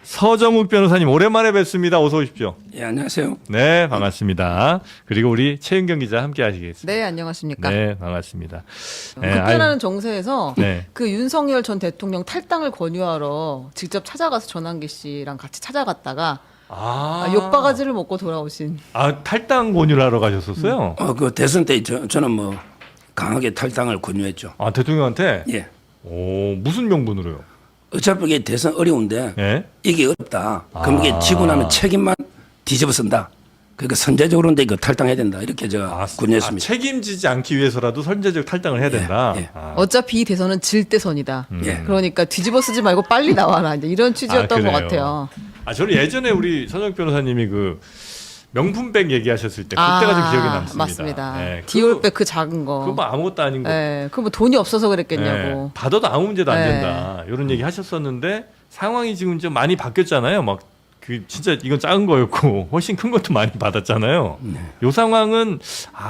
서정욱 변호사님 오랜만에 뵙습니다. 어서 오십시오. 예, 안녕하세요. 네, 반갑습니다. 그리고 우리 최윤경 기자 함께 하시겠습니다. 네, 안녕하십니까. 네, 반갑습니다. 네, 급변하는 정세에서 네. 그 윤석열 전 대통령 탈당을 권유하러 직접 찾아가서 전환기 씨랑 같이 찾아갔다가 욕바가지를 먹고 돌아오신. 탈당 권유를 하러 가셨었어요? 그 대선 때 저는 뭐 강하게 탈당을 권유했죠. 대통령한테? 예. 오, 무슨 명분으로요? 어차피 이게 대선 어려운데 예? 이게 어렵다. 그럼 이게 지고 나면 책임만 뒤집어 쓴다. 그러니까 선제적으로는 이거 탈당해야 된다. 이렇게 제가 권유했습니다. 책임지지 않기 위해서라도 선제적 탈당을 해야 된다. 예. 어차피 이 대선은 질대선이다. 예. 그러니까 뒤집어 쓰지 말고 빨리 나와라. 이제 이런 취지였던 것 같아요. 저는 예전에 우리 서정욱 변호사님이 그 명품백 얘기하셨을 때 그때가 좀 기억에 남습니다. 맞습니다. 네, 디올백 그 작은 거. 그거 뭐 아무것도 아닌 거. 네, 그거 뭐 돈이 없어서 그랬겠냐고. 네, 받아도 아무 문제도 안 네. 된다. 이런 얘기 하셨었는데 상황이 지금 좀 많이 바뀌었잖아요. 막 그 진짜 이건 작은 거였고 훨씬 큰 것도 많이 받았잖아요. 이 상황은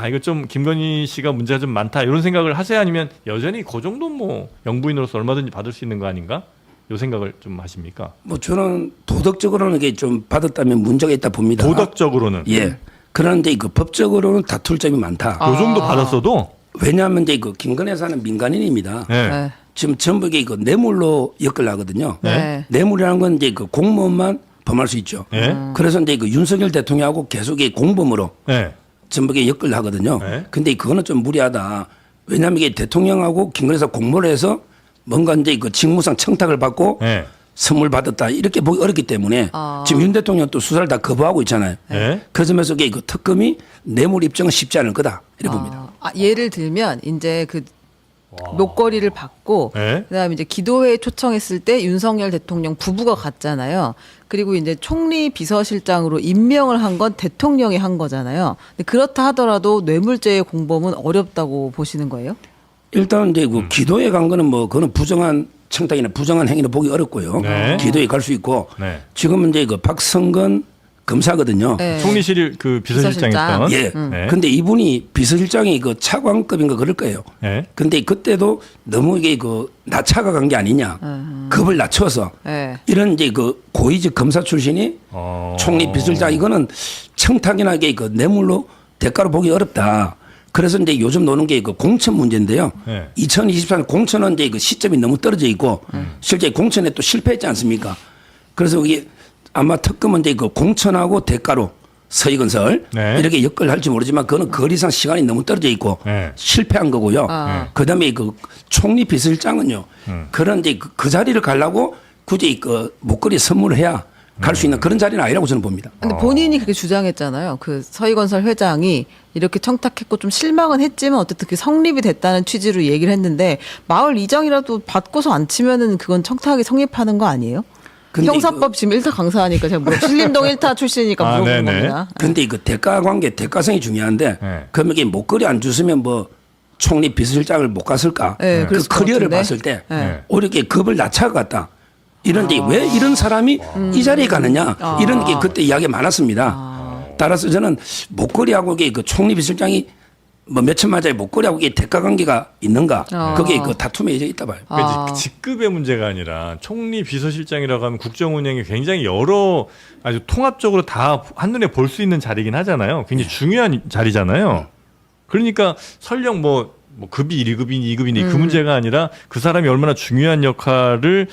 이거 좀 김건희 씨가 문제가 좀 많다 이런 생각을 하세요? 아니면 여전히 그 정도 뭐 영부인으로서 얼마든지 받을 수 있는 거 아닌가? 이 생각을 좀 하십니까? 뭐 저는 도덕적으로는 이게 좀 받았다면 문제가 있다 봅니다. 도덕적으로는? 예. 그런데 그 법적으로는 다툴 점이 많다. 그 정도 받았어도? 왜냐하면 이제 그 김건희 여사는 민간인입니다. 네. 네. 지금 전부 이게 그 뇌물로 엮으려 하거든요. 네. 뇌물이라는 건 이제 그 공무원만 범할 수 있죠. 네. 그래서 이제 그 윤석열 대통령하고 계속 이 공범으로 네. 전부 이게 엮으려 하거든요. 네. 근데 그거는 좀 무리하다. 왜냐하면 이게 대통령하고 김건희 여사 공모를 해서 뭔가 이제 그 직무상 청탁을 받고 네. 선물 받았다 이렇게 보기 어렵기 때문에 지금 윤 대통령 또 수사를 다 거부하고 있잖아요. 네. 그래서 이게 그 특검이 뇌물 입증은 쉽지 않을 거다 이렇게 봅니다. 예를 들면 이제 그 목걸이를 받고 네. 그다음에 이제 기도회에 초청했을 때 윤석열 대통령 부부가 갔잖아요. 그리고 이제 총리 비서실장으로 임명을 한 건 대통령이 한 거잖아요. 근데 그렇다 하더라도 뇌물죄의 공범은 어렵다고 보시는 거예요? 일단 이제 그 기도에 간 거는 뭐 그거는 부정한 청탁이나 부정한 행위를 보기 어렵고요. 네. 기도에 갈 수 있고 네. 지금은 이제 그 박성근 검사거든요. 네. 총리실 그 비서실장이었던. 예. 네. 근데 이분이 비서실장이 그 차관급인가 그럴 거예요. 네. 근데 그때도 너무 이게 그 낮춰가 간 게 아니냐. 급을 낮춰서 네. 이런 이제 그 고위직 검사 출신이 총리 비서실장 이거는 청탁이나 이게 그 뇌물로 대가로 보기 어렵다. 그래서 이제 요즘 노는 게 그 공천 문제인데요. 네. 2024년 공천은 이제 그 시점이 너무 떨어져 있고 실제 공천에 또 실패했지 않습니까? 그래서 이게 아마 특검은 이제 그 공천하고 대가로 서희건설 네. 이렇게 엮을 할지 모르지만 그거는 거리상 시간이 너무 떨어져 있고 네. 실패한 거고요. 그다음에 그 총리 비서실장은요. 그런 이제 그 자리를 가려고 굳이 그 목걸이 선물을 해야 갈 수 있는 그런 자리는 아니라고 저는 봅니다. 근데 본인이 그렇게 주장했잖아요. 그 서희건설 회장이 이렇게 청탁했고 좀 실망은 했지만 어쨌든 그 성립이 됐다는 취지로 얘기를 했는데 마을 이장이라도 받고서 안 치면은 그건 청탁이 성립하는 거 아니에요? 근데 형사법 지금 1타 강사하니까 제가 신림동 1타 출신이니까 물어보는 네네. 겁니다. 근데 그 대가 관계, 대가성이 중요한데 네. 그러면 이게 목걸이 안 주시면 뭐 총리 비서실장을 못 갔을까? 네, 그 그랬을 것 커리어를 같은데. 봤을 때 네. 오히려 이렇게 급을 낮춰갔다. 이런데 왜 이런 사람이 이 자리에 가느냐 이런 게 그때 이야기 많았습니다. 따라서 저는 목걸이하고 이게 그 총리 비서실장이 뭐 몇천만짜리 목걸이하고 이게 대가 관계가 있는가? 거기에 그 다툼의 여지가 있다 봐요. 그러니까 이제 직급의 문제가 아니라 총리 비서실장이라고 하면 국정운영이 굉장히 여러 아주 통합적으로 다 한눈에 볼 수 있는 자리긴 하잖아요. 굉장히 중요한 자리잖아요. 그러니까 설령 뭐 급이 1급이니 2급이니 그 문제가 아니라 그 사람이 얼마나 중요한 역할을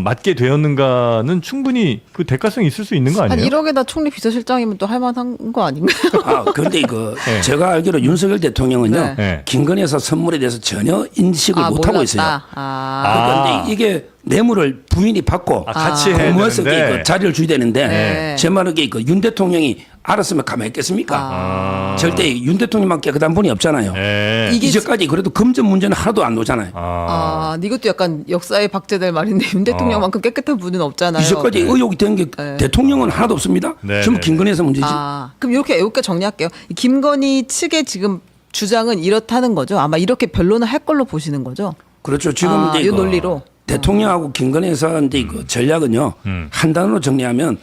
맡게 되었는가는 충분히 그 대가성이 있을 수 있는 거 한 아니에요? 1억에다 총리 비서실장이면 또 할만한 거 아닌가요? 그런데 그 네. 제가 알기로 윤석열 대통령은요 네. 김건희 여사 선물에 대해서 전혀 인식을 못 하고 있어요. 그런데 이게 뇌물을 부인이 받고 같이 해야 공무원에서 되는데. 그 자리를 줘야 되는데 네. 제 말은 그윤 대통령이 알았으면 가만히 있겠습니까? 절대 윤 대통령밖에 그다음 분이 없잖아요. 네. 이제까지 그래도 금전 문제는 하나도 안 나오잖아요. 이것도 약간 역사에 박제될 말인데 윤 대통령만큼 깨끗한 분은 없잖아요. 이제까지 의혹이 된 게 대통령은 하나도 없습니다. 네, 전부 네, 김건희 여사 문제지. 그럼 이렇게 정리할게요. 김건희 측의 지금 주장은 이렇다는 거죠. 아마 이렇게 변론을 할 걸로 보시는 거죠. 그렇죠. 지금 이제 이 그 논리로. 대통령하고 김건희 여사한테 그 전략은요. 한 단어로 정리하면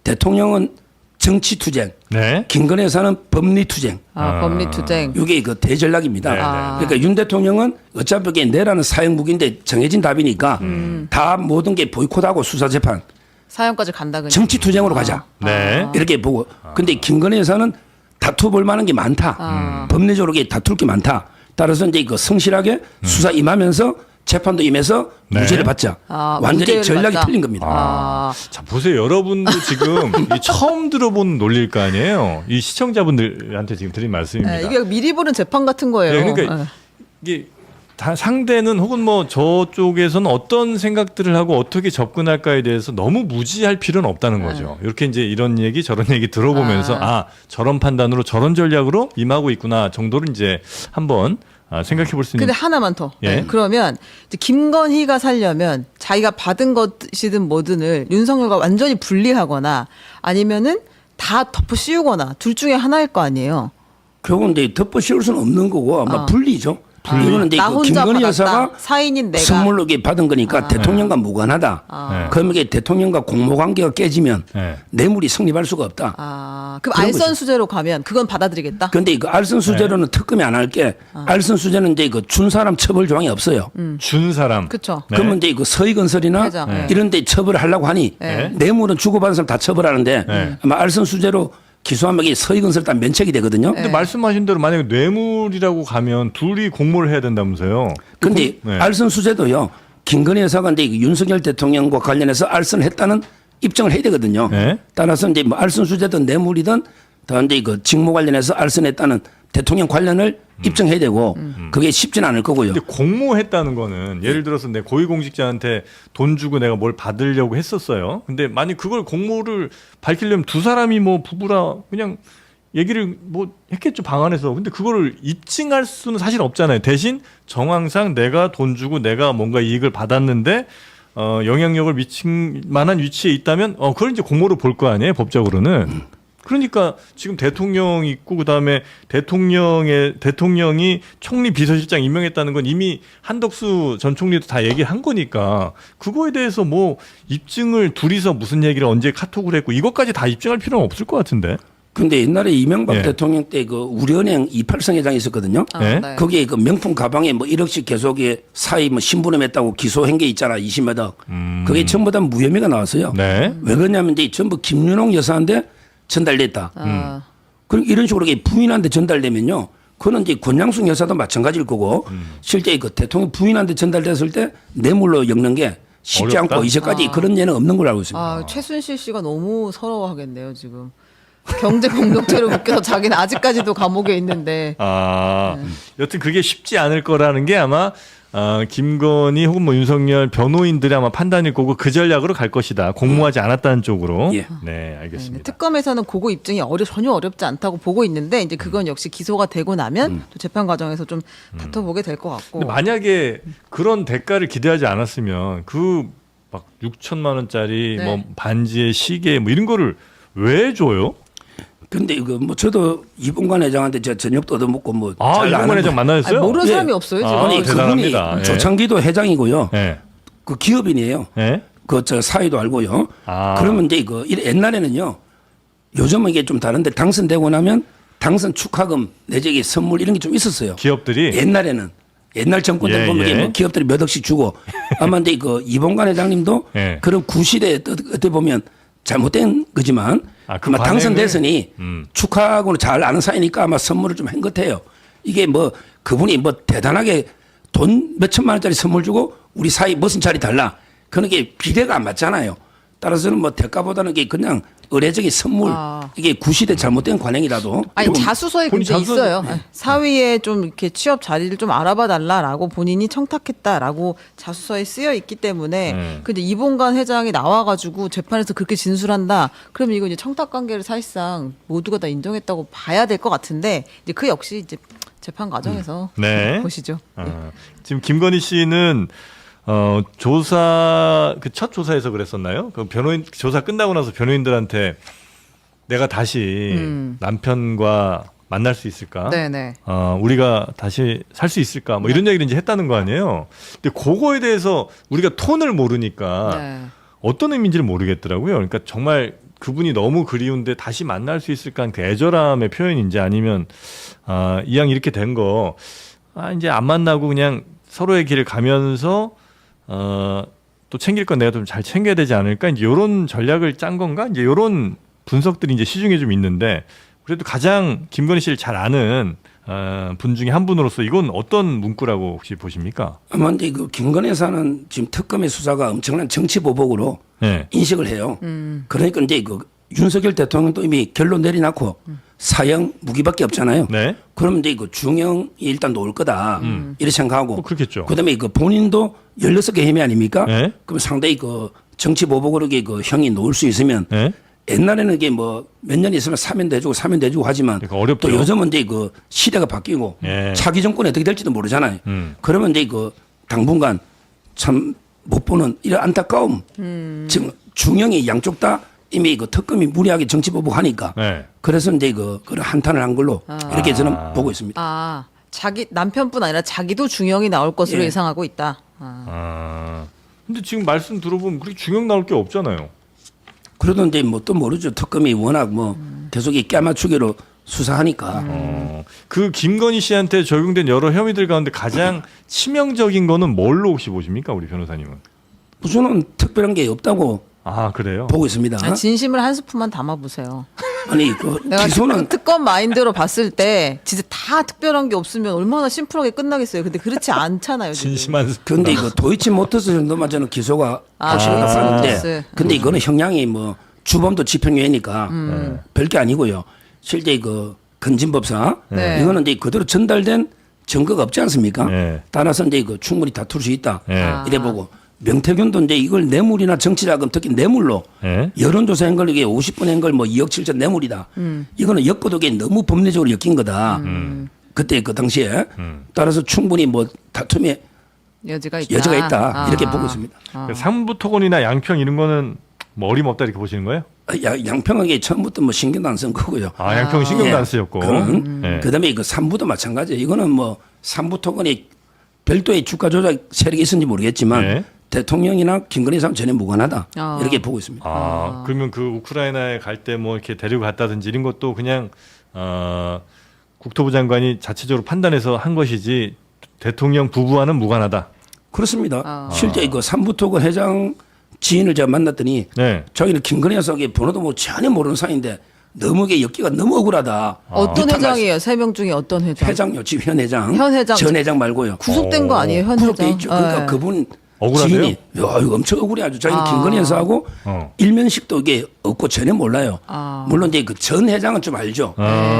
대통령은 정치 투쟁, 네. 김건희 여사는 법리 투쟁. 법리 투쟁. 이게 그 대전략입니다. 네, 네. 그러니까 윤 대통령은 어차피 그게 내라는 사형 무기인데 정해진 답이니까 다 모든 게 보이콧하고 수사 재판. 사형까지 간다 그냥. 정치 투쟁으로 가자. 네. 이렇게 보고. 근데 김건희 여사는 다투 볼 만한 게 많다. 법리적으로 다툴 게 많다. 따라서 이제 그 성실하게 수사 임하면서 재판도 임해서 네. 무죄를 받자. 완전히 무죄를 전략이 받자. 틀린 겁니다. 자, 보세요. 여러분도 지금 이 처음 들어본 논리일 거 아니에요. 이 시청자분들한테 지금 드린 말씀입니다. 이게 미리 보는 재판 같은 거예요. 네, 그러니까 이게 상대는 혹은 뭐 저쪽에서는 어떤 생각들을 하고 어떻게 접근할까에 대해서 너무 무지할 필요는 없다는 거죠. 이렇게 이제 이런 얘기 저런 얘기 들어보면서 저런 판단으로 저런 전략으로 임하고 있구나 정도로 이제 한번 생각해 볼 수 있는. 근데 하나만 더. 예. 그러면 이제 김건희가 살려면 자기가 받은 것이든 뭐든을 윤석열과 완전히 분리하거나 아니면은 다 덮어 씌우거나 둘 중에 하나일 거 아니에요. 결국은 이제 덮어 씌울 수는 없는 거고 아마 분리죠. 이거는 이제 나 그 혼자 김건희 받았다. 여사가 사인인 내가 선물로 이렇게 받은 거니까 대통령과 무관하다. 네. 그러면 이게 대통령과 공모 관계가 깨지면 네. 뇌물이 성립할 수가 없다. 그럼 그런 알선수재로 가면 그건 받아들이겠다. 그런데 그 알선 수재로는 특검이 안 할 게 알선 수재는 이제 그 준 사람 처벌 조항이 없어요. 준 사람. 그렇죠. 네. 그러면 이제 그 서희건설이나 회장, 네. 이런 데 처벌을 하려고 하니 네. 뇌물은 주고받은 사람 다 처벌하는데 네. 아마 알선 수재로 기소하면 이게 서희건설 다 면책이 되거든요. 근데 말씀하신 대로 만약에 뇌물이라고 가면 둘이 공모를 해야 된다면서요. 근데 네. 알선 수재도요. 김건희 여사가 이제 윤석열 대통령과 관련해서 알선했다는 입증을 해야 되거든요. 네. 따라서 이제 뭐 알선 수재든 뇌물이든 더 이제 그 직무 관련해서 알선했다는 대통령 관련을 입증해야 되고 그게 쉽지는 않을 거고요. 근데 공모했다는 거는 예를 들어서 내 고위공직자한테 돈 주고 내가 뭘 받으려고 했었어요. 근데 만약 그걸 공모를 밝히려면 두 사람이 뭐 부부라 그냥 얘기를 뭐 했겠죠, 방 안에서. 근데 그거를 입증할 수는 사실 없잖아요. 대신 정황상 내가 돈 주고 내가 뭔가 이익을 받았는데 영향력을 미친 만한 위치에 있다면 그걸 이제 공모로 볼 거 아니에요, 법적으로는. 그러니까 지금 대통령 있고 그다음에 대통령이 총리 비서실장 임명했다는 건 이미 한덕수 전 총리도 다 얘기한 거니까 그거에 대해서 뭐 입증을 둘이서 무슨 얘기를 언제 카톡을 했고 이것까지 다 입증할 필요는 없을 것 같은데. 근데 옛날에 이명박 예. 대통령 때 그 우리은행 이팔성 회장이 있었거든요. 네. 거기에 그 명품 가방에 뭐 1억씩 계속에 사이 뭐 신분음했다고 기소한 게 있잖아. 20몇 억. 그게 전부 다 무혐의가 나왔어요. 네. 왜 그러냐면 이제 전부 김윤홍 여사한테 전달됐다. 그럼 이런 식으로 이게 부인한테 전달되면요. 그거는 이제 권양숙 여사도 마찬가지일 거고 실제 그 대통령 부인한테 전달됐을 때 뇌물로 엮는 게 쉽지 어렵다? 않고 이제까지 그런 예는 없는 걸로 알고 있습니다. 최순실 씨가 너무 서러워하겠네요 지금. 경제폭력죄로 묶여서 자기는 아직까지도 감옥에 있는데. 여튼 그게 쉽지 않을 거라는 게 아마 김건희 혹은 뭐 윤석열 변호인들의 아마 판단일 거고 그 전략으로 갈 것이다. 공모하지 않았다는 쪽으로. 예. 네, 알겠습니다. 특검에서는 그거 입증이 전혀 어렵지 않다고 보고 있는데 이제 그건 역시 기소가 되고 나면 또 재판 과정에서 좀 다퉈보게 될 것 같고. 근데 만약에 그런 대가를 기대하지 않았으면 그 막 6천만 원짜리 네. 뭐 반지에 시계 뭐 이런 거를 왜 줘요? 근데 이거 뭐 저도 이봉관 회장한테 제가 저녁도 얻어먹고 뭐 잘 이봉관 아는 회장 만나셨어요? 모르는 예. 사람이 없어요 지금. 아니 그분이 대단합니다. 예. 조창기도 회장이고요. 네. 그 기업인이에요. 네. 그 저 사이도 알고요. 아. 그러면 이제 옛날에는요. 요즘은 이게 좀 다른데 당선되고 나면 당선 축하금 내지기 선물 이런 게 좀 있었어요. 기업들이 옛날에는 옛날 정권 때 예, 보면 예. 뭐 기업들이 몇 억씩 주고 아마 근데 그 이봉관 회장님도 예. 그런 구시대에 어떻게 보면 잘못된 거지만 그 아마 관행을- 당선됐으니 축하하고는 잘 아는 사이니까 아마 선물을 좀 한 것 같아요. 이게 뭐 그분이 뭐 대단하게 돈 몇천만 원짜리 선물 주고 우리 사이 무슨 자리 달라. 그런 게 비례가 안 맞잖아요. 따라서는 뭐 대가보다는 이게 그냥 의례적인 선물 이게 구시대 잘못된 관행이라도 아니 조금 자수서에 본인 근데 자수서- 있어요. 사위에 좀 이렇게 취업 자리를 좀 알아봐 달라라고 본인이 청탁했다라고 자수서에 쓰여 있기 때문에 근데 이봉관 회장이 나와가지고 재판에서 그렇게 진술한다. 그러면 이거 이제 청탁 관계를 사실상 모두가 다 인정했다고 봐야 될 것 같은데 이제 그 역시 이제 재판 과정에서 네. 보시죠. 지금 김건희 씨는 조사 그 첫 조사에서 그랬었나요? 그 변호인 조사 끝나고 나서 변호인들한테 내가 다시 남편과 만날 수 있을까? 네네. 우리가 다시 살 수 있을까? 뭐 이런 얘기를 이제 했다는 거 아니에요. 근데 그거에 대해서 우리가 톤을 모르니까 네. 어떤 의미인지를 모르겠더라고요. 그러니까 정말 그분이 너무 그리운데 다시 만날 수 있을까? 그 애절함의 표현인지 아니면 이왕 이렇게 된 거 이제 안 만나고 그냥 서로의 길을 가면서 또 또 챙길 건 내가 좀 잘 챙겨야 되지 않을까? 이제 이런 전략을 짠 건가? 이제 이런 분석들이 이제 시중에 좀 있는데 그래도 가장 김건희 씨를 잘 아는 분 중에 한 분으로서 이건 어떤 문구라고 혹시 보십니까? 아마 이제 그 김건희 여사는 지금 특검의 수사가 엄청난 정치 보복으로 네. 인식을 해요. 그러니까 이제 그 윤석열 대통령도 이미 결론 내려놓고 사형 무기밖에 없잖아요. 네. 그러면 이제 그 중형이 일단 놓을 거다 이렇게 생각하고. 뭐 그렇겠죠. 그다음에 그 본인도 16개 혐의 아닙니까? 네. 그럼 상당히 그 정치 보복으로 그 형이 놓을 수 있으면 네. 옛날에는 이게 뭐 몇 년 있으면 사면도 해주고 사면도 해주고 하지만 그러니까 어렵죠. 또 요즘은 이제 그 시대가 바뀌고 예. 차기 정권이 어떻게 될지도 모르잖아요. 그러면 이제 그 당분간 참 못 보는 이런 안타까움. 지금 중형이 양쪽 다 이미 그 특검이 무리하게 정치 보복하니까 네. 그래서 이제 그런 한탄을 한 걸로 이렇게 저는 보고 있습니다. 아, 자기 남편뿐 아니라 자기도 중형이 나올 것으로 예. 예상하고 있다. 근데 지금 말씀 들어보면 그렇게 중형 나올 게 없잖아요. 그래도 이제 뭐 또 모르죠. 특검이 워낙 뭐 계속 이 깨맞추기로 수사하니까. 그 김건희 씨한테 적용된 여러 혐의들 가운데 가장 치명적인 거는 뭘로 혹시 보십니까, 우리 변호사님은? 저는 특별한 게 없다고 아 그래요? 보고 있습니다. 아, 진심을 한 스푼만 담아보세요. 아니 그 내가 기소는 특검 마인드로 봤을 때 진짜 다 특별한 게 없으면 얼마나 심플하게 끝나겠어요. 근데 그렇지 않잖아요. 지금. 진심한 근데 이거 도이치모터스 정도만 저는 기소가 확실하다 도이치모터스. 봤는데 근데 이거는 형량이 뭐 주범도 집행유예니까 별게 아니고요. 실제 그 건진법사 네. 이거는 이제 그대로 전달된 증거가 없지 않습니까? 네. 따라서 이제 그 충분히 다툴 수 있다. 네. 이래 보고 명태균도 이제 이걸 뇌물이나 정치자금 특히 뇌물로 네. 여론조사한 걸 이게 50분 한 걸 뭐 2억 7천 뇌물이다. 이거는 엮어도게 너무 법리적으로 엮인 거다. 그때 그 당시에 따라서 충분히 뭐 다툼의 여지가 있다. 여지가 있다. 이렇게 보고 있습니다. 상부토건이나 양평 이런 거는 뭐 어림없다 이렇게 보시는 거예요? 양평하게 처음부터 뭐 신경도 안 쓴 거고요. 아 양평 신경도 예. 안 쓰였고. 네. 그다음에 그 삼부도 마찬가지예요. 이거는 뭐 삼부토건이 별도의 주가 조작 세력이 있었는지 모르겠지만 네. 대통령이나 김건희 사람 전혀 무관하다. 이렇게 보고 있습니다. 그러면 그 우크라이나에 갈 때 뭐 이렇게 데리고 갔다든지 이런 것도 그냥 국토부 장관이 자체적으로 판단해서 한 것이지 대통령 부부와는 무관하다. 그렇습니다. 실제 그 삼부토건 회장 지인을 제가 만났더니 네. 자기는 김건희 여사에게 번호도 뭐 전혀 모르는 사이인데 너무 게 엮기가 너무 억울하다. 어떤 비탄 회장이에요? 세 명 중에 어떤 회장? 회장요, 지금 현 회장. 현 회장. 전 회장 말고요. 구속된 거 아니에요? 현 구속돼 회장? 있죠. 그러니까 네. 그분 억울하대요? 지인이 야 이거 엄청 억울해하죠. 자기는 김건희 여사하고 일면식도 이게 없고 전혀 몰라요. 물론 이제 그 전 회장은 좀 알죠.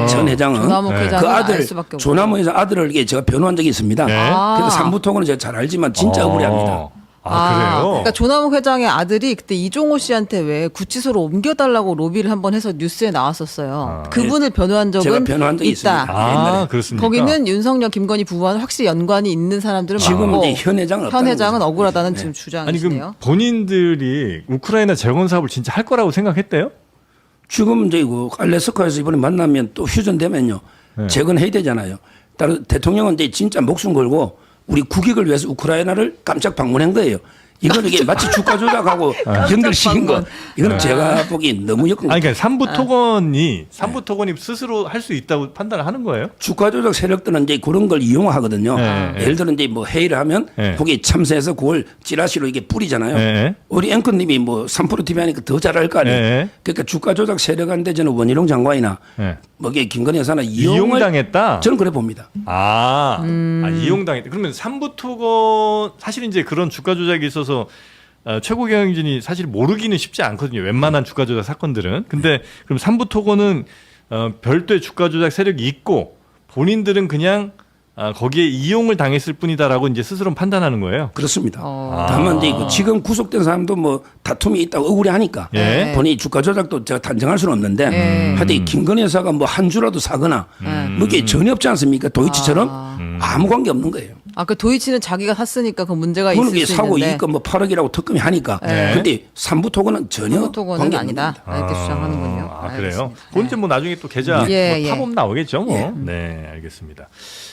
전 회장은 조남욱 회장은 그 알 아들 수밖에 없고. 조남욱 회장 아들을 이게 제가 변호한 적이 있습니다. 네. 그래서 삼부토건은 제가 잘 알지만 진짜 억울해합니다. 그래요? 그러니까 조남욱 회장의 아들이 그때 이종호 씨한테 왜 구치소로 옮겨달라고 로비를 한번 해서 뉴스에 나왔었어요. 그분을 변호한 적은 제가 변호한 적이 있다. 있습니다. 옛날에. 그렇습니까? 거기는 윤석열, 김건희 부부와는 확실히 연관이 있는 사람들은 지금 많고 이제 현 회장은 현 없다는 회장은 거죠. 억울하다는 네. 지금 아니 주장이시네요. 그럼 본인들이 우크라이나 재건 사업을 진짜 할 거라고 생각했대요? 지금 이제 그 알래스카에서 이번에 만나면 또 휴전되면요 재건해야 되잖아요. 따라 대통령은 이제 진짜 목숨 걸고 우리 국익을 위해서 우크라이나를 깜짝 방문한 거예요. 이건 이게 마치 주가 조작하고 연결시킨 거. 이거는 제가 보기 너무 역근. 아니 그러니까 삼부토건이 스스로 할 수 있다고 판단을 하는 거예요? 주가 조작 세력들은 이제 그런 걸 이용하거든요. 네, 예를 들어 이제 뭐 회의를 하면 네. 거기에 참새해서 그걸 찌라시로 이게 뿌리잖아요. 네. 우리 앵커님이 뭐 3% TV 하니까 더 잘할 거 아니에요. 네. 그러니까 주가 조작 세력한테 저는 원희룡 장관이나 네. 뭐 이게 김건희 여사나 이용을 이용당했다? 저는 그래 봅니다. 이용당했다. 그러면 삼부토건 사실 이제 그런 주가 조작이 있어서 최고 경영진이 사실 모르기는 쉽지 않거든요. 웬만한 주가 조작 사건들은. 근데 그럼 삼부토건은 별도의 주가 조작 세력이 있고 본인들은 그냥 거기에 이용을 당했을 뿐이다라고 이제 스스로 판단하는 거예요. 그렇습니다. 다만 이제 그 지금 구속된 사람도 뭐 다툼이 있다고 억울해하니까 예. 본인이 주가 조작도 제가 단정할 수는 없는데 하여튼 김건희 여사가 뭐 한 주라도 사거나 뭐 이게 전혀 없지 않습니까? 도이치처럼 아무 관계 없는 거예요. 그 도이치는 자기가 샀으니까 그 문제가 그거는 있을 이게 수 사고 있는데 이익금 뭐 8억이라고 특검이 하니까. 근데 삼부토건은 전혀 삼부토건은 관계 아니다. 없는 겁니다. 이렇게 주장하는군요. 그래요? 알겠습니다. 그건 이제 뭐 나중에 또 계좌 예, 뭐 예. 타범 나오겠죠, 뭐. 네, 알겠습니다.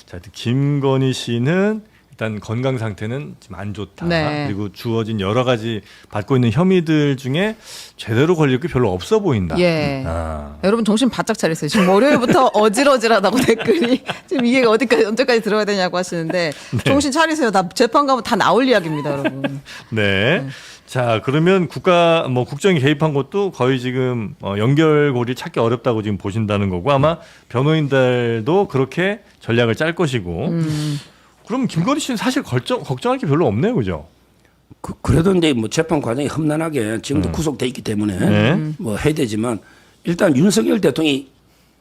자, 김건희 씨는 일단 건강 상태는 지금 안 좋다. 네. 그리고 주어진 여러 가지 받고 있는 혐의들 중에 제대로 걸릴 게 별로 없어 보인다. 예. 아. 여러분 정신 바짝 차리세요. 지금 월요일부터 어질어질하다고 댓글이 지금 이게 어디까지 언제까지 들어야 되냐고 하시는데 정신 차리세요. 다 재판 가면 다 나올 이야기입니다, 여러분. 네. 자, 그러면 국정이 개입한 것도 거의 지금 연결고리를 찾기 어렵다고 지금 보신다는 거고 아마 변호인들도 그렇게 전략을 짤 것이고. 그럼 김건희 씨는 사실 걱정할 게 별로 없네요, 그죠? 그래도 이제 뭐 재판 과정이 험난하게 지금도 구속돼 있기 때문에 네. 뭐 해야 되지만 일단 윤석열 대통령이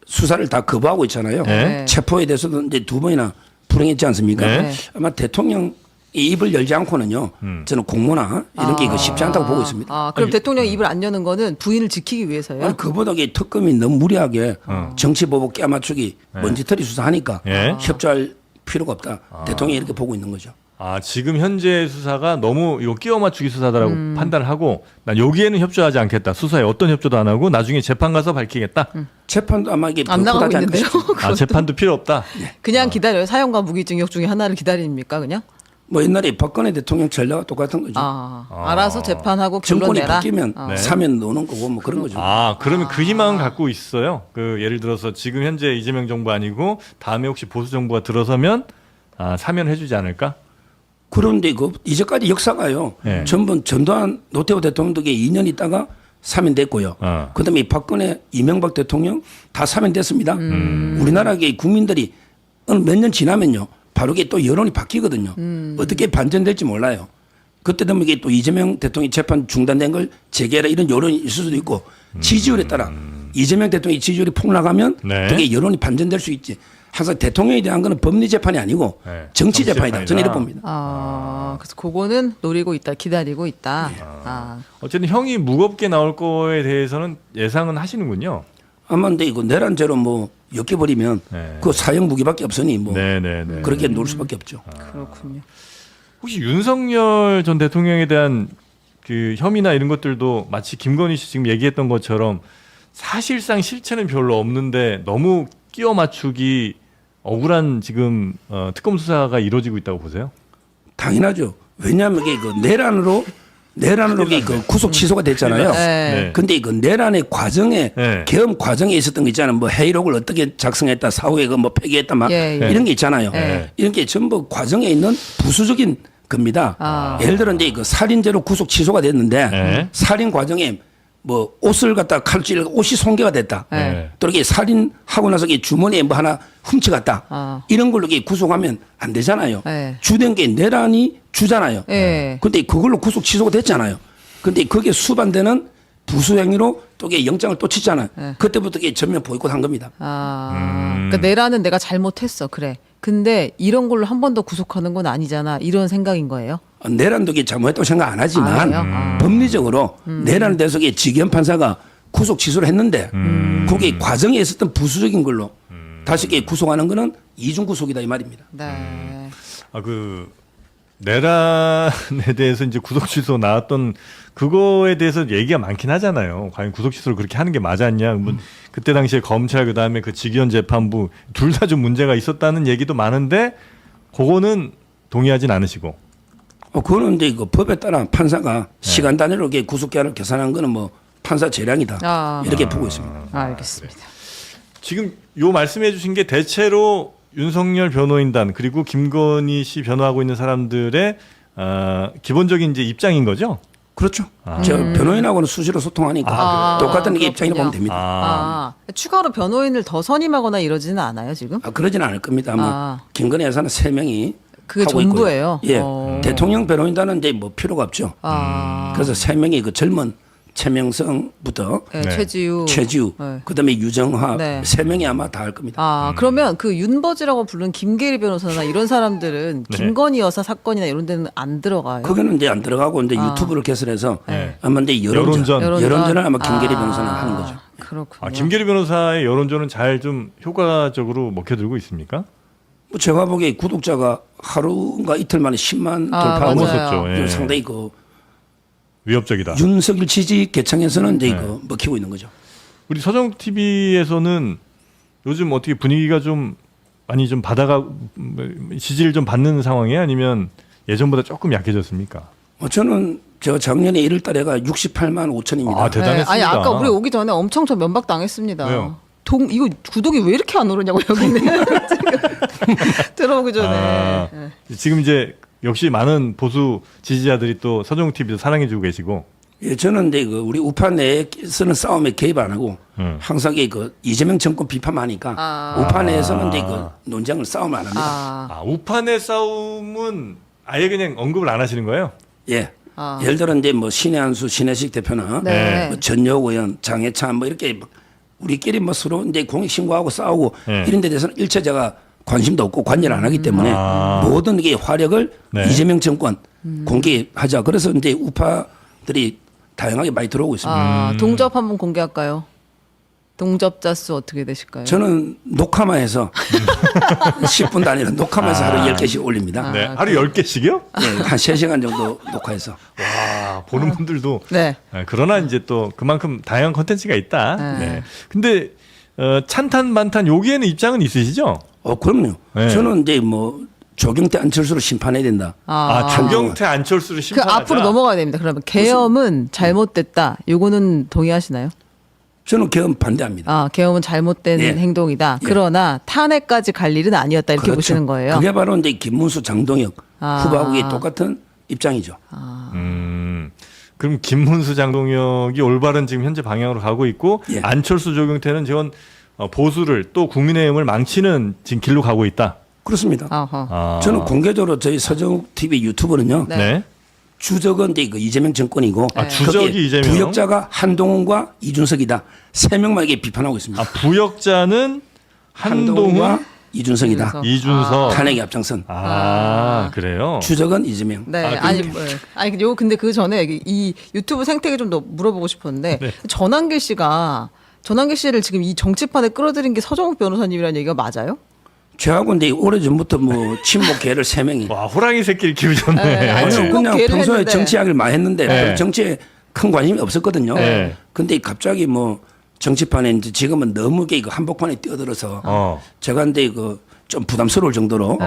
수사를 다 거부하고 있잖아요. 네. 체포에 대해서도 이제 2번이나 불응했지 않습니까? 네. 아마 대통령 이 입을 열지 않고는요. 저는 공모나 이런 게 이거 쉽지 않다고 보고 있습니다. 그럼 대통령이 입을 안 여는 거는 부인을 지키기 위해서요? 아니, 그보다 이 특검이 너무 무리하게 정치보복 깨맞추기 먼지털이 수사하니까 네. 협조할 필요가 없다. 대통령이 이렇게 보고 있는 거죠. 아, 지금 현재 수사가 너무 이거 끼워 맞추기 수사다라고 판단을 하고 난 여기에는 협조하지 않겠다. 수사에 어떤 협조도 안 하고 나중에 재판 가서 밝히겠다. 재판도 아마 이게 안 나가고 불구하지 않을까 있는데요? 싶습니다. 아, 재판도 필요 없다. 그냥 기다려요. 사형과 무기징역 중에 하나를 기다립니까 그냥? 뭐 옛날에 박근혜 대통령 전략과 똑같은 거죠. 알아서 재판하고 결론 정권이 내라. 바뀌면 네. 사면 노는 거고 뭐 그런 거죠. 아, 그러면 그 희망은 갖고 있어요. 그 예를 들어서 지금 현재 이재명 정부 아니고 다음에 혹시 보수 정부가 들어서면 사면해 주지 않을까? 그런데 그 이제까지 역사가요. 네. 전부 전두환 노태우 대통령도 2년 있다가 사면됐고요. 그다음에 이 박근혜 이명박 대통령 다 사면됐습니다. 우리나라의 국민들이 몇 년 지나면요. 바로 이게 또 여론이 바뀌거든요. 어떻게 반전될지 몰라요. 그때 되면 이게 또 이재명 대통령이 재판 중단된 걸 재개해라 이런 여론이 있을 수도 있고 지지율에 따라 이재명 대통령이 지지율이 폭락하면 네. 그게 여론이 반전될 수 있지. 항상 대통령에 대한 거는 법리 재판이 아니고 네. 정치 재판이다. 정치 저는 이렇게 재판이다. 봅니다. 그래서 그거는 노리고 있다, 기다리고 있다. 어쨌든 형이 무겁게 나올 거에 대해서는 예상은 하시는군요. 아마 근데 이거 내란죄로 뭐 엮여버리면 네. 그 사형 무기밖에 없으니 뭐 네네네. 그렇게 놓을 수밖에 없죠. 그렇군요. 혹시 윤석열 전 대통령에 대한 그 혐의나 이런 것들도 마치 김건희 씨 지금 얘기했던 것처럼 사실상 실체는 별로 없는데 너무 끼워 맞추기 억울한 지금 특검 수사가 이루어지고 있다고 보세요? 당연하죠. 왜냐하면 이게 그 내란으로 그 구속 취소가 됐잖아요. 네. 근데 그 내란의 과정에 네. 계엄 과정에 있었던 거 있잖아요. 뭐 회의록을 어떻게 작성했다, 사후에 그 뭐 폐기했다, 막 예, 예. 이런 게 있잖아요. 네. 이런 게 전부 과정에 있는 부수적인 겁니다. 예를 들어 이제 그 살인죄로 구속 취소가 됐는데 네. 살인 과정에 뭐 옷을 갖다 칼로 찌르고 옷이 손괴가 됐다. 네. 또 이렇게 살인하고 나서 이게 주머니에 뭐 하나 훔쳐갔다. 이런 걸로 이렇게 구속하면 안 되잖아요. 네. 주된 게 내란이 주잖아요. 네. 근데 그걸로 구속 취소가 됐잖아요. 근데 그게 수반되는 부수행위로 또 이게 영장을 또 치잖아요. 그때부터 이게 전면 보이콧한 겁니다. 그러니까 내라는 내가 잘못했어, 그래. 근데 이런 걸로 한 번 더 구속하는 건 아니잖아. 이런 생각인 거예요. 내란도 이게 잘못했다고 생각 안 하지만 그래요? 법리적으로 내란에 대해서 이게 지기현 판사가 구속 취소를 했는데 그게 과정에 있었던 부수적인 걸로 다시 이렇게 구속하는 거는 이중 구속이다 이 말입니다. 네. 내란에 대해서 이제 구속 취소 나왔던 그거에 대해서 얘기가 많긴 하잖아요. 과연 구속 취소를 그렇게 하는 게 맞았냐? 뭐 그때 당시에 검찰 그다음에 그 직위원 재판부 둘 다 좀 문제가 있었다는 얘기도 많은데 그거는 동의하진 않으시고. 그거는 이제 그 법에 따라 판사가 시간 단위로 이렇게 구속 기한을 계산한 거는 뭐 판사 재량이다 이렇게 보고 있습니다. 알겠습니다. 지금 요 말씀해 주신 게 대체로 윤석열 변호인단 그리고 김건희 씨 변호하고 있는 사람들의 기본적인 이제 입장인 거죠? 그렇죠. 저 변호인하고는 수시로 소통하니까 똑같은 이게 입장이라고 보면 됩니다. 추가로 변호인을 더 선임하거나 이러지는 않아요, 지금? 그러지는 않을 겁니다. 아마 김건희 여사는 3명이 그게 하고 전부예요? 있고요. 예, 대통령 변호인단은 이제 뭐 필요가 없죠. 그래서 3명이 그 젊은 최명성부터 네, 네. 최지우. 네. 그다음에 유정화 네. 3명이 아마 다 할 겁니다. 그러면 그 윤버지라고 부르는 김계리 변호사나 이런 사람들은 네. 김건희 여사 사건이나 이런 데는 안 들어가요? 그거는 이제 안 들어가고 이제 유튜브를 개설해서 아마 이제 여론전을 아마 김계리 변호사는 하는 거죠. 그렇군요. 김계리 변호사의 여론조는 잘 좀 효과적으로 먹혀들고 있습니까? 뭐 제가 보기에 구독자가 하루인가 이틀 만에 10만 돌파하고 넘었었죠. 예. 상당히 그 위협적이다. 윤석열 지지 계층에서는 이제 그 먹히고 있는 거죠. 우리 서정 TV에서는 요즘 어떻게 분위기가 좀 많이 좀 바다가 지지를 좀 받는 상황이에요? 아니면 예전보다 조금 약해졌습니까? 저는 제가 작년에 1월달에가 68만 5천입니다. 대단했습니다. 아니 아까 우리 오기 전에 엄청 저 면박 당했습니다. 왜요? 이거 구독이 왜 이렇게 안 오르냐고 여기는 들어오기 전에. 지금 이제 역시 많은 보수 지지자들이 또 서정욱 TV도 사랑해주고 계시고. 예, 저는 이제 그 우리 우파 내에서는 싸움에 개입 안 하고 항상 그 이재명 정권 비판만 하니까 우파 내에서는 이제 그 논쟁을 싸움을 안 합니다. 우파 내 싸움은 아예 그냥 언급을 안 하시는 거예요? 예. 예를 들어 이제 뭐 신혜한수, 신혜식 대표나 네. 뭐 전효 의원, 장해찬 뭐 이렇게 막 우리끼리 뭐 서로 이제 공익 신고하고 싸우고 네. 이런 데 대해서는 일체 제가 관심도 없고 관여를 안 하기 때문에 모든 게 화력을 네. 이재명 정권 공개하자. 그래서 이제 우파들이 다양하게 많이 들어오고 있습니다. 동접 한번 공개할까요? 동접자 수 어떻게 되실까요? 저는 녹화만 해서 10분 단위로 녹화만 해서 하루 10개씩 올립니다. 네. 하루 10개씩이요? 네, 한 3시간 정도 녹화해서. 와, 보는 분들도. 네. 그러나 이제 또 그만큼 다양한 컨텐츠가 있다. 네. 네. 근데 찬탄 반탄 여기에는 입장은 있으시죠? 그럼요. 네. 저는 이제 뭐 조경태 안철수를 심판해야 된다. 조경태 안철수를 그 심판하자. 앞으로 넘어가야 됩니다. 그러면 계엄은 잘못됐다. 요거는 동의하시나요? 저는 계엄 반대합니다. 계엄은 잘못된 예. 행동이다. 예. 그러나 탄핵까지 갈 일은 아니었다. 이렇게 그렇죠. 보시는 거예요. 그게 바로 이제 김문수, 장동혁 후보하고 똑같은 입장이죠. 그럼 김문수 장동혁이 올바른 지금 현재 방향으로 가고 있고 예. 안철수 조경태는 지금 보수를 또 국민의힘을 망치는 지금 길로 가고 있다. 그렇습니다. 아하. 저는 공개적으로 저희 서정욱 TV 유튜브는요. 네. 네. 주적은 이제 그 이재명 정권이고 주적이 거기에 이재명. 부역자가 한동훈과 이준석이다. 3명만 이게 비판하고 있습니다. 부역자는 한동훈과 한동훈, 이준석이다. 이준석. 탄핵에 앞장선. 그래요? 주적은 이재명. 네, 근데 그 전에 이 유튜브 생태계 좀 더 물어보고 싶었는데 네. 전한길 씨를 지금 이 정치판에 끌어들인 게 서정욱 변호사님이라는 얘기가 맞아요? 저하고 이제 오래전부터 뭐 친목 계를 3명이. 와, 호랑이 새끼를 키우셨네. 네, 아니, 아니요, 친목 그냥 계를 평소에 했는데. 정치 이야기를 많이 했는데 네. 별로 정치에 큰 관심이 없었거든요. 네. 근데 갑자기 뭐 정치판에 이제 지금은 너무 그 한복판에 뛰어들어서 제가 근데 좀 부담스러울 정도로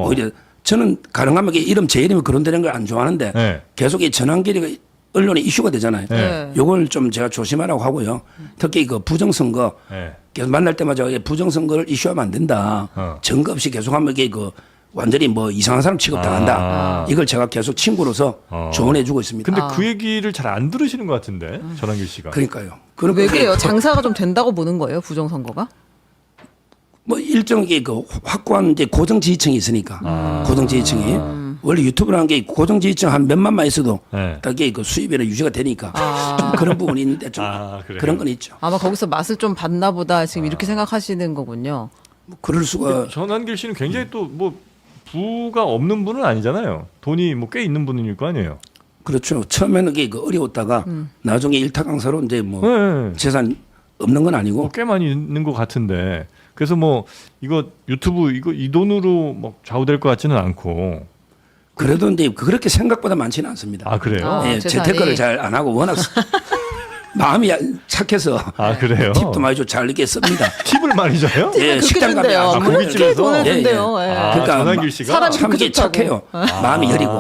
오히려 저는 가능하면 제 이름이 거론되는 걸 안 좋아하는데 네. 계속 이 전환길이 언론에 이슈가 되잖아요. 네. 요걸 좀 제가 조심하라고 하고요. 특히 부정선거 네. 계속 만날 때마다 부정선거를 이슈하면 안 된다. 증거 없이 계속하면 이게 완전히 뭐 이상한 사람 취급당한다. 이걸 제가 계속 친구로서 조언해주고 있습니다. 근데 그 얘기를 잘 안 들으시는 것 같은데 전한길 씨가. 그러니까요. 왜 그래요? 장사가 좀 된다고 보는 거예요? 부정선거가? 뭐 일정하게 확고한 이제 고정 지지층이 있으니까 고정 지지층이 원래 유튜브라는 게 고정 지지층 한 몇만만 있어도 네. 딱게 수입이나 유지가 되니까 좀 그런 부분이 있는데 좀 그래요? 그런 건 있죠. 아마 거기서 맛을 좀 봤나 보다 지금 이렇게 생각하시는 거군요. 뭐 그럴 수가. 전한길 씨는 굉장히 또 뭐 부가 없는 분은 아니잖아요. 돈이 뭐 꽤 있는 분일 거 아니에요. 그렇죠. 처음에는 이게 어려웠다가 나중에 일타 강사로 이제 뭐 네. 재산 없는 건 아니고 꽤 많이 있는 것 같은데 그래서 뭐 이거 유튜브 이 돈으로 뭐 좌우될 것 같지는 않고. 그래도 이제 그렇게 생각보다 많지는 않습니다. 그래요? 예, 재산이. 재테크를 잘 안 하고 워낙 마음이 착해서 그래요? 팁도 많이 좀 잘 이렇게 씁니다. 팁을 많이 줘요? 예, 그렇게 식당 가면 준대요. 아주 그렇게 고깃집에서? 돈을 예, 준대요. 예. 예. 그러니까 전한길 씨가 사람이 참 그렇게 이게 좋다고. 착해요. 마음이 여리고.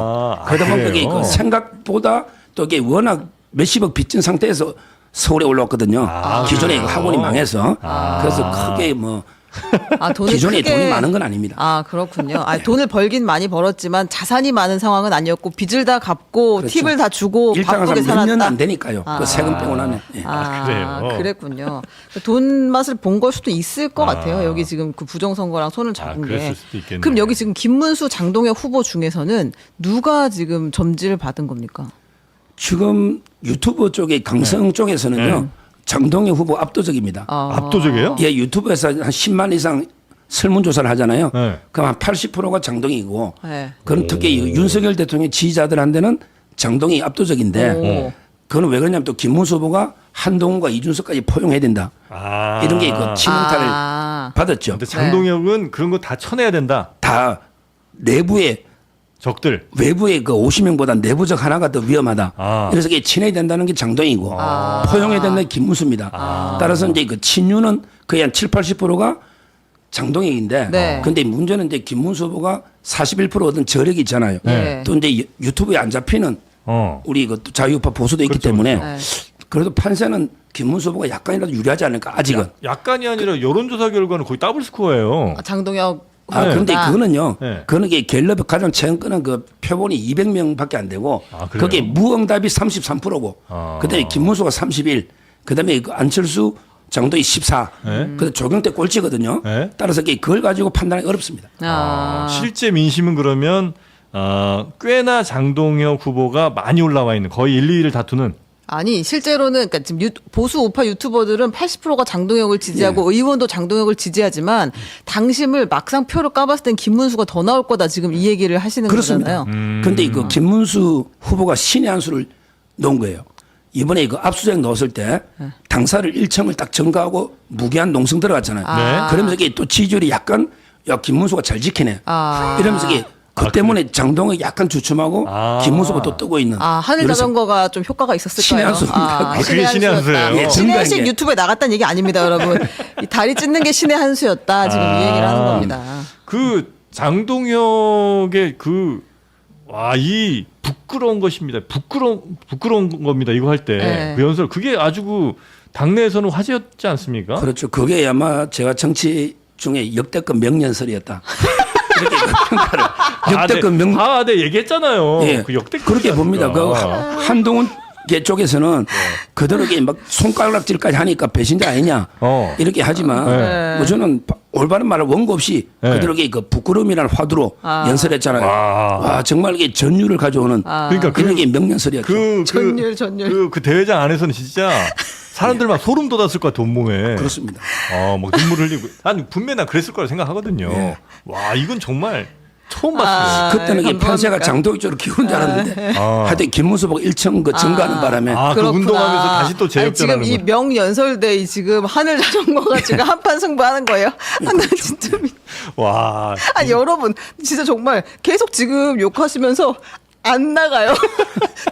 그러다 보면 그게 그래요? 생각보다 또 이게 워낙 몇십억 빚진 상태에서 서울에 올라왔거든요. 기존에 그래요? 학원이 망해서. 그래서 크게 기존에 돈이 많은 건 아닙니다. 그렇군요. 돈을 벌긴 많이 벌었지만 자산이 많은 상황은 아니었고 빚을 다 갚고 그렇죠. 팁을 다 주고 일당에서 바쁘게 몇 년은 살았다. 안 되니까요. 그 세금 빼고 나면. 예. 그래요? 그랬군요. 돈 맛을 본 걸 수도 있을 것 같아요. 여기 지금 그 부정선거랑 손을 잡은 게. 그랬을 수도 있겠네요. 그럼 여기 지금 김문수, 장동혁 후보 중에서는 누가 지금 점지를 받은 겁니까? 지금 유튜브 쪽에 강성 쪽에서는요. 장동혁 후보 압도적입니다. 압도적이에요? 예, 유튜브에서 한 10만 이상 설문조사를 하잖아요. 네. 그럼 한 80%가 장동이고 네. 그럼 특히 윤석열 대통령 지지자들한테는 장동이 압도적인데 그거는 왜 그러냐면 또 김문수 후보가 한동훈과 이준석까지 포용해야 된다. 이런 게 치명타를 받았죠. 근데 장동혁은 그런 거 다 쳐내야 된다. 다 내부에 적들. 외부의 50명보다 내부적 하나가 더 위험하다. 그래서 이게 친해야 된다는 게 장동이고 포용해야 된다는 게 김문수입니다. 따라서 이제 친윤은 거의 한 7, 80%가 장동혁인데 네. 근데 문제는 이제 김문수 후보가 41% 얻은 저력이 있잖아요. 네. 또 이제 유튜브에 안 잡히는 우리 자유우파 보수도 있기 그렇죠, 때문에 그렇죠. 그래도 판세는 김문수 후보가 약간이라도 유리하지 않을까 아직은. 약간이 아니라 여론조사 결과는 거의 더블 스코어예요. 장동혁 그런데 그거는요. 네. 그거는 갤럽의 가장 최근 거는 그 표본이 200명밖에 안 되고 그래요? 거기에 무응답이 33%고 그다음에 김문수가 31, 그다음에 그 안철수 장도희 14, 그다음 조경태 꼴찌거든요. 네. 따라서 그걸 가지고 판단하기 어렵습니다. 실제 민심은 그러면 꽤나 장동혁 후보가 많이 올라와 있는 거의 1, 2위를 다투는. 아니 실제로는 그러니까 지금 보수 우파 유튜버들은 80%가 장동혁을 지지하고 의원도 장동혁을 지지하지만 당심을 막상 표를 까봤을 땐 김문수가 더 나올 거다 지금 이 얘기를 하시는 그렇습니다. 거잖아요. 그런데 그 김문수 후보가 신의 한 수를 놓은 거예요. 이번에 그 압수수색 넣었을 때 당사를 1층을 딱 점거하고 무기한 농성 들어갔잖아요. 네. 그러면서 이게 또 지지율이 약간 야 김문수가 잘 지키네. 이러면서 이게 그 때문에 장동혁이 약간 주춤하고 김문수가 또 뜨고 있는. 하늘 자전거가 좀 효과가 있었을까요? 신의 한 수입니다. 그게 신의 한 수예요. 예, 신의 한수 증거한 게. 유튜브에 나갔다는 얘기 아닙니다, 여러분. 이 다리 찢는 게 신의 한 수였다. 지금 이 얘기를 하는 겁니다. 그 장동혁의 이 부끄러운 것입니다. 부끄러운 겁니다. 이거 할 때 네. 그 연설 그게 아주 그 당내에서는 화제였지 않습니까? 그렇죠. 그게 아마 제가 정치 중에 역대급 명연설이었다. 이렇게 평가를 역대급 명. 네, 얘기했잖아요. 예. 그 역대급 그렇게 봅니다. 그 한동훈 계 쪽에서는 그대로 막 손가락질까지 하니까 배신자 아니냐 이렇게 하지만 뭐 저는 올바른 말을 원고 없이 그대로 그 부끄러움이라는 화두로 연설했잖아요. 와 정말 이게 전율을 가져오는 그러니까 이런 게 명연설이었죠. 전율. 그 대회장 안에서는 진짜 사람들 막 소름 돋았을 것 같아 온몸에. 그렇습니다. 막 눈물 흘리고. 아니 분명히 난 그랬을 거라 생각하거든요. 네. 와 이건 정말 처음 봤어요. 그때는 이게 판세가 장도익 쪽으로 기운 줄 알았는데 하여튼 김문수 보고 1층 그 증가하는 바람에 그 운동하면서 다시 또 지금 재역전하는 이 거. 명연설대 하늘 자전거가 지금 한판 승부하는 거예요. 나 진짜 와. 아니 여러분 진짜 정말 계속 지금 욕하시면서 안 나가요.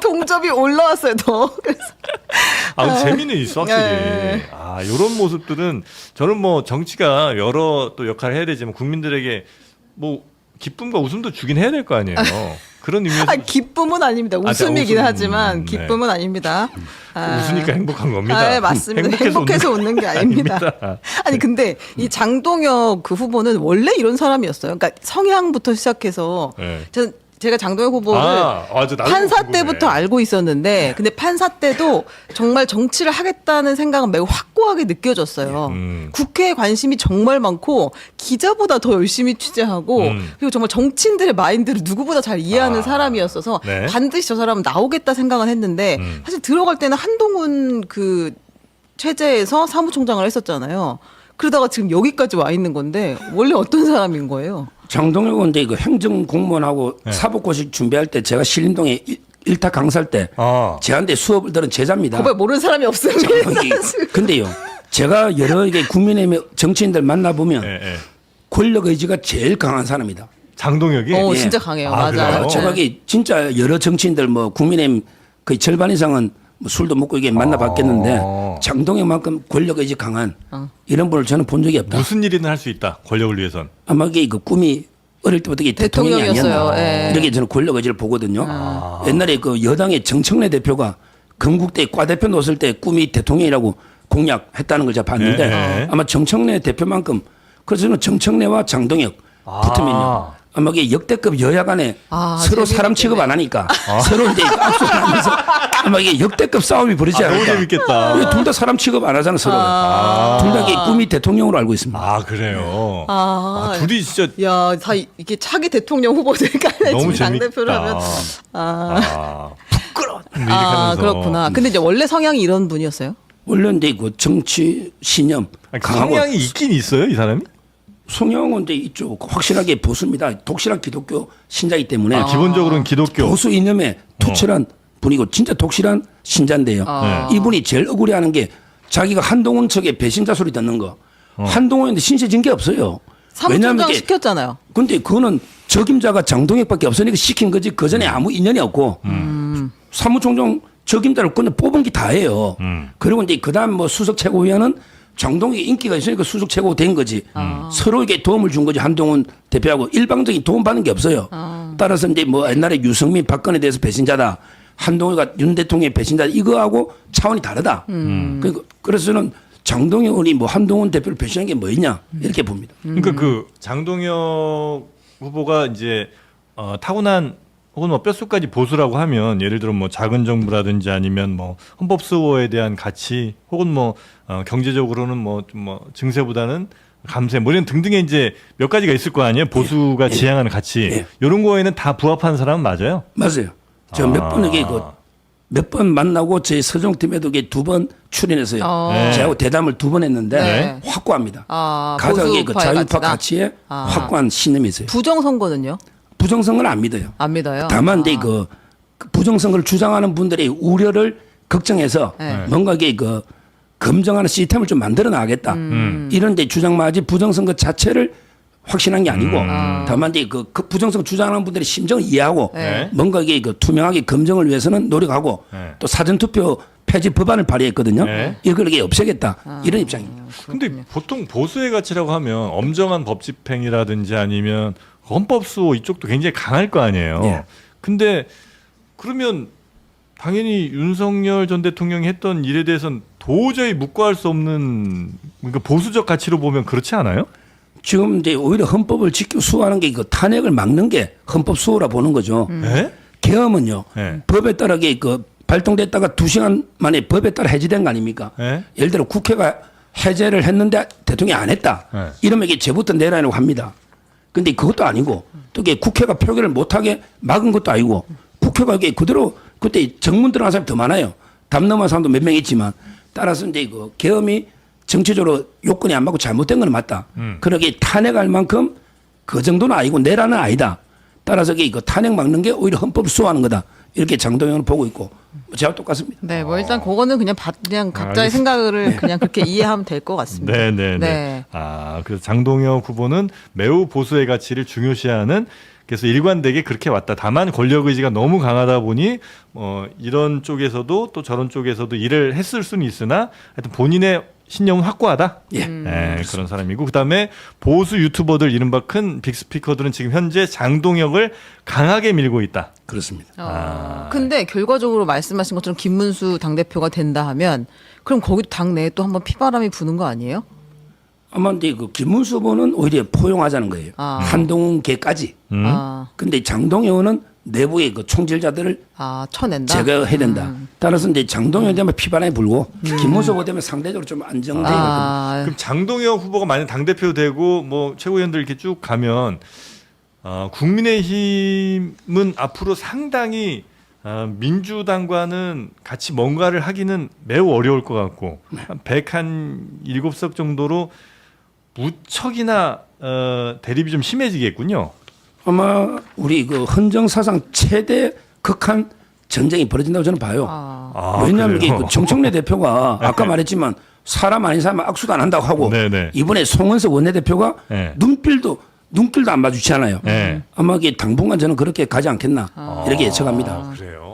동접이 올라왔어요 더. 그래서 재미는 있어 확실히. 네. 이런 모습들은 저는 뭐 정치가 여러 또 역할을 해야 되지만 국민들에게 뭐 기쁨과 웃음도 주긴 해야 될 거 아니에요. 그런 의미에서 기쁨은 아닙니다. 웃음이긴 웃음. 하지만 기쁨은 아닙니다. 웃으니까 행복한 겁니다. 네, 맞습니다. 행복해서 웃는 게 아닙니다. 아니 근데 이 장동혁 그 후보는 원래 이런 사람이었어요. 그러니까 성향부터 시작해서 제가 장동혁 후보를 판사 때부터 알고 있었는데 근데 판사 때도 정말 정치를 하겠다는 생각은 매우 확고하게 느껴졌어요. 국회에 관심이 정말 많고 기자보다 더 열심히 취재하고 그리고 정말 정치인들의 마인드를 누구보다 잘 이해하는 사람이었어서 반드시 저 사람은 나오겠다 생각은 했는데 사실 들어갈 때는 한동훈 그 체제에서 사무총장을 했었잖아요. 그러다가 지금 여기까지 와 있는 건데 원래 어떤 사람인 거예요? 장동혁은 이제 그 행정 공무원하고 사법고시 준비할 때 제가 신림동에 일타 강사할 때 제한테 수업을 들은 제자입니다. 그걸 모르는 사람이 없습니다. 근데요, 제가 여러 개 국민의힘의 정치인들 만나보면 권력 의지가 제일 강한 사람이다. 장동혁이? 진짜 강해요. 맞아요. 그래요? 제가 진짜 여러 정치인들 뭐 국민의힘 거의 절반 이상은 뭐 술도 먹고 이게 만나봤겠는데 장동혁만큼 권력 의지 강한 이런 분을 저는 본 적이 없다. 무슨 일이든 할 수 있다. 권력을 위해선. 아마 이게 그 꿈이 어릴 때부터 이게 대통령이 아니었나 이렇게 저는 권력 의지를 보거든요. 옛날에 그 여당의 정청래 대표가 건국대 과대표 놓았을 때 꿈이 대통령이라고 공약했다는 걸 제가 봤는데 아마 정청래 대표만큼 그래서 저는 정청래와 장동혁 붙으면요. 아마 이게 역대급 여야 간에 서로 사람 취급 안 하니까 서로 이제 압수를 하면서 아마 이게 역대급 싸움이 벌어지지 않을까. 너무 재밌겠다. 둘 다 사람 취급 안 하잖아 서로. 둘 다 이게 꿈이 대통령으로 알고 있습니다. 그래요. 둘이 진짜 야, 다 이게 차기 대통령 후보들까 너무 지금 당대표를 하면 부끄러워. 이렇게 하면서. 그렇구나. 근데 이제 원래 성향이 이런 분이었어요? 원래 이제 그 정치 신념 강하고 성향이 있긴 있어요, 이 사람이? 성향은 이제 이쪽 확실하게 보수입니다. 독실한 기독교 신자이기 때문에 기본적으로는 기독교. 보수 이념에 투철한 분이고 진짜 독실한 신자인데요. 이분이 제일 억울해하는 게 자기가 한동훈 측에 배신자 소리 듣는 거. 한동훈한테 신세진 게 없어요. 사무총장 시켰잖아요. 근데 그거는 적임자가 장동혁밖에 없으니까 시킨 거지 그 전에 아무 인연이 없고 사무총장 적임자를 그냥 뽑은 게 다예요. 그리고 이제 그다음 뭐 수석 최고위원은 장동혁이 인기가 있으니까 수석 최고 된 거지. 서로에게 도움을 준 거지. 한동훈 대표하고 일방적인 도움 받는 게 없어요. 따라서 이제 뭐 옛날에 유승민 박근혜 대해서 배신자다. 한동훈이가 윤 대통령의 배신자다. 이거하고 차원이 다르다. 그래서 저는 장동혁 의원이 뭐 한동훈 대표를 배신한 게 뭐 있냐 이렇게 봅니다. 그러니까 그 장동혁 후보가 이제 타고난 혹은 뭐 뼛속까지 보수라고 하면 예를 들어 뭐 작은 정부라든지 아니면 뭐 헌법 수호에 대한 가치 혹은 뭐 경제적으로는 뭐 증세보다는 감세 뭐 이런 등등의 이제 몇 가지가 있을 거 아니에요. 보수가 지향하는 가치 이런 거에는 다 부합한 사람은 맞아요. 맞아요. 저 몇 번에게 몇 번 만나고 저희 서정팀에도 2번 출연해서요. 네. 저하고 대담을 2번 했는데 네. 확고합니다. 아, 가족의 그 보수파의 자유파 가치다? 가치에 확고한 신념이 있어요. 부정선거는요? 부정선거는 안 믿어요. 안 믿어요. 다만 근데 그 부정선거를 주장하는 분들의 우려를 걱정해서 네. 뭔가 이게 그 검증하는 시스템을 좀 만들어 나가겠다. 이런 데 주장만 하지 부정선거 자체를 확신한 게 아니고 다만 이제 그 부정선거 주장하는 분들의 심정을 이해하고 네. 뭔가 이게 그 투명하게 검증을 위해서는 노력하고 네. 또 사전투표 폐지 법안을 발의했거든요. 네. 이걸 이게 없애겠다. 이런 입장입니다. 근데 보통 보수의 가치라고 하면 엄정한 법 집행이라든지 아니면 헌법 수호 이쪽도 굉장히 강할 거 아니에요. 예. 근데 그러면 당연히 윤석열 전 대통령이 했던 일에 대해서는 도저히 묵과할 수 없는 그러니까 보수적 가치로 보면 그렇지 않아요? 지금 이제 오히려 헌법을 지켜 수호하는 게 그 탄핵을 막는 게 헌법 수호라 보는 거죠. 네? 계엄은요. 네. 법에 따라 그 발동됐다가 2시간 만에 법에 따라 해제된 거 아닙니까? 네? 예를 들어 국회가 해제를 했는데 대통령이 안 했다. 네. 이러면 이게 죄부터 내라고 합니다. 근데 그것도 아니고 또 이게 국회가 표결을 못하게 막은 것도 아니고 국회가 이게 그대로 그때 정문 들어간 사람이 더 많아요. 담 넘어간 사람도 몇 명 있지만 따라서 이제 그 계엄이 정치적으로 요건이 안 맞고 잘못된 건 맞다. 그러게 탄핵할 만큼 그 정도는 아니고 내라는 아니다. 따라서 이게 그 탄핵 막는 게 오히려 헌법을 수호하는 거다. 이렇게 장동영은 보고 있고 제가 똑같습니다. 네, 뭐 일단 그거는 그냥 각자의 생각을 그냥 그렇게 이해하면 될 것 같습니다. 네네네. 네. 아, 그래서 장동혁 후보는 매우 보수의 가치를 중요시하는 그래서 일관되게 그렇게 왔다. 다만 권력 의지가 너무 강하다 보니 이런 쪽에서도 또 저런 쪽에서도 일을 했을 수는 있으나 하여튼 본인의 신념은 확고하다. 예. 네, 그런 사람이고 그다음에 보수 유튜버들 이른바 큰 빅스피커들은 지금 현재 장동혁을 강하게 밀고 있다. 그렇습니다. 근데 결과적으로 말씀하신 것처럼 김문수 당대표가 된다 하면 그럼 거기도 당내에 또 한번 피바람이 부는 거 아니에요? 아마 근데 그 김문수 후보는 오히려 포용하자는 거예요. 한동훈 계까지. 근데 장동영은 내부의 그 총질자들을 쳐낸다. 제거해야 된다. 따라서 이제 장동영 되면 피바람이 불고 김문수 후보 되면 상대적으로 좀 안정되어 있거든요. 그럼 장동혁 후보가 만약 당대표 되고 뭐 최고위원들 이렇게 쭉 가면 국민의힘은 앞으로 상당히 민주당과는 같이 뭔가를 하기는 매우 어려울 것 같고 한 107석 정도로 무척이나 대립이 좀 심해지겠군요. 아마 우리 그 헌정 사상 최대 극한 전쟁이 벌어진다고 저는 봐요. 왜냐하면 이게 그 정청래 대표가 아까 말했지만 사람 아닌 사람 악수도 안 한다고 하고 네네. 이번에 송원석 원내대표가 네. 눈길도 안 마주치잖아요. 네. 아마 이게 당분간 저는 그렇게 가지 않겠나 이렇게 예측합니다. 그래요.